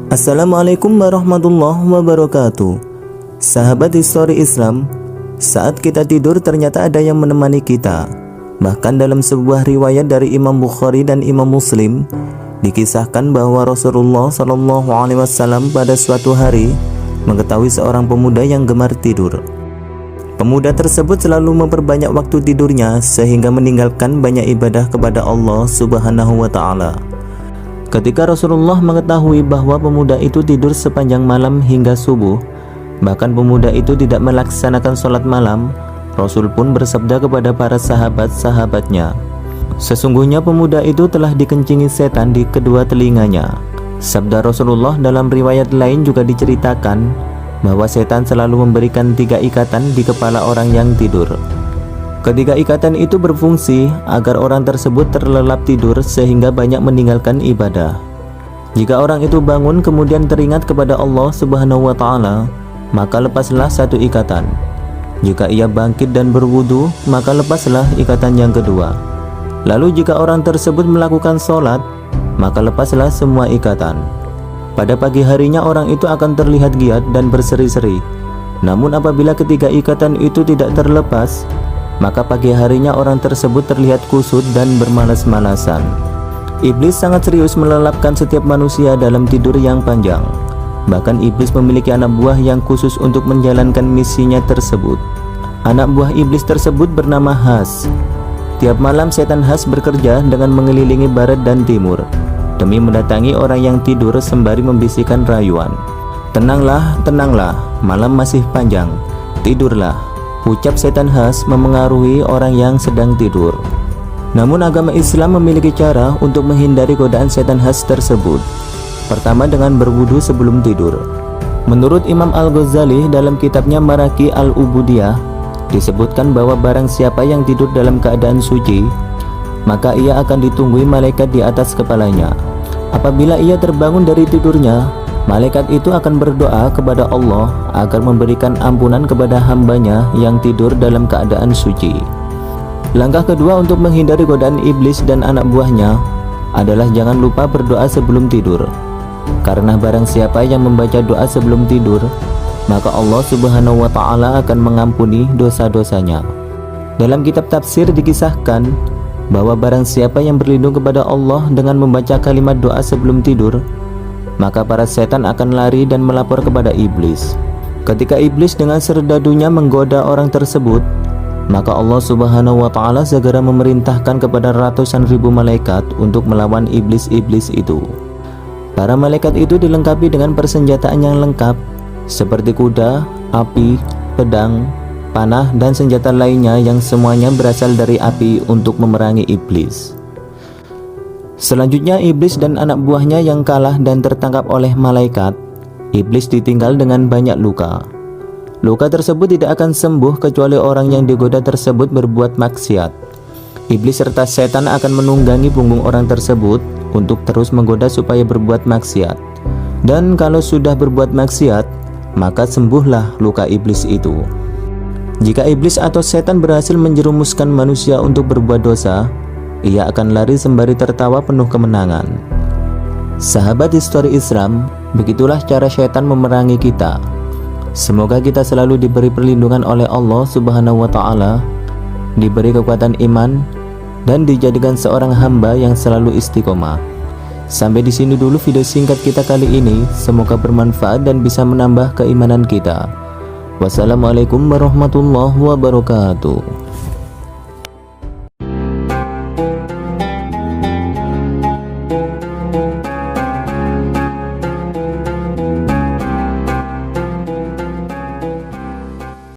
Assalamualaikum warahmatullahi wabarakatuh. Sahabat histori Islam, saat kita tidur ternyata ada yang menemani kita. Bahkan dalam sebuah riwayat dari Imam Bukhari dan Imam Muslim dikisahkan bahwa Rasulullah SAW pada suatu hari mengetahui seorang pemuda yang gemar tidur. Pemuda tersebut selalu memperbanyak waktu tidurnya sehingga meninggalkan banyak ibadah kepada Allah Subhanahu wa Ta'ala. Ketika Rasulullah mengetahui bahwa pemuda itu tidur sepanjang malam hingga subuh, bahkan pemuda itu tidak melaksanakan sholat malam, Rasul pun bersabda kepada para sahabat-sahabatnya, "Sesungguhnya pemuda itu telah dikencingi setan di kedua telinganya." Sabda Rasulullah dalam riwayat lain juga diceritakan bahwa setan selalu memberikan 3 ikatan di kepala orang yang tidur. Ketiga ikatan itu berfungsi agar orang tersebut terlelap tidur sehingga banyak meninggalkan ibadah. Jika orang itu bangun kemudian teringat kepada Allah Subhanahu wa Ta'ala, maka lepaslah 1 ikatan. Jika ia bangkit dan berwudu, maka lepaslah ikatan yang kedua. Lalu jika orang tersebut melakukan sholat, maka lepaslah semua ikatan. Pada pagi harinya orang itu akan terlihat giat dan berseri-seri. Namun apabila ketiga ikatan itu tidak terlepas, maka pagi harinya orang tersebut terlihat kusut dan bermalas-malasan. Iblis sangat serius melelapkan setiap manusia dalam tidur yang panjang. Bahkan iblis memiliki anak buah yang khusus untuk menjalankan misinya tersebut. Anak buah iblis tersebut bernama Has. Tiap malam setan Has bekerja dengan mengelilingi barat dan timur demi mendatangi orang yang tidur sembari membisikkan rayuan. "Tenanglah, tenanglah, malam masih panjang, tidurlah," ucap setan Has memengaruhi orang yang sedang tidur. Namun agama Islam memiliki cara untuk menghindari godaan setan Has tersebut. Pertama, dengan berwudu sebelum tidur. Menurut Imam Al-Ghazali dalam kitabnya Maraqi Al-Ubudiyah, disebutkan bahwa barang siapa yang tidur dalam keadaan suci, maka ia akan ditunggui malaikat di atas kepalanya. Apabila ia terbangun dari tidurnya, malaikat itu akan berdoa kepada Allah agar memberikan ampunan kepada hambanya yang tidur dalam keadaan suci. Langkah kedua untuk menghindari godaan iblis dan anak buahnya adalah jangan lupa berdoa sebelum tidur. Karena barang siapa yang membaca doa sebelum tidur, maka Allah Subhanahu wa Ta'ala akan mengampuni dosa-dosanya. Dalam kitab tafsir dikisahkan bahwa barang siapa yang berlindung kepada Allah dengan membaca kalimat doa sebelum tidur, maka para setan akan lari dan melapor kepada iblis. Ketika iblis dengan serdadunya menggoda orang tersebut, maka Allah Subhanahu wa Ta'ala segera memerintahkan kepada ratusan ribu malaikat untuk melawan iblis-iblis itu. Para malaikat itu dilengkapi dengan persenjataan yang lengkap seperti kuda, api, pedang, panah, dan senjata lainnya yang semuanya berasal dari api untuk memerangi iblis. Selanjutnya iblis dan anak buahnya yang kalah dan tertangkap oleh malaikat. Iblis ditinggal dengan banyak luka. Luka tersebut tidak akan sembuh kecuali orang yang digoda tersebut berbuat maksiat. Iblis serta setan akan menunggangi punggung orang tersebut untuk terus menggoda supaya berbuat maksiat. Dan kalau sudah berbuat maksiat, maka sembuhlah luka iblis itu. Jika iblis atau setan berhasil menjerumuskan manusia untuk berbuat dosa, ia akan lari sembari tertawa penuh kemenangan. Sahabat histori Islam, begitulah cara setan memerangi kita. Semoga kita selalu diberi perlindungan oleh Allah Subhanahu wa Ta'ala, diberi kekuatan iman, dan dijadikan seorang hamba yang selalu istiqomah. Sampai di sini dulu video singkat kita kali ini. Semoga bermanfaat dan bisa menambah keimanan kita. Wassalamualaikum warahmatullahi wabarakatuh.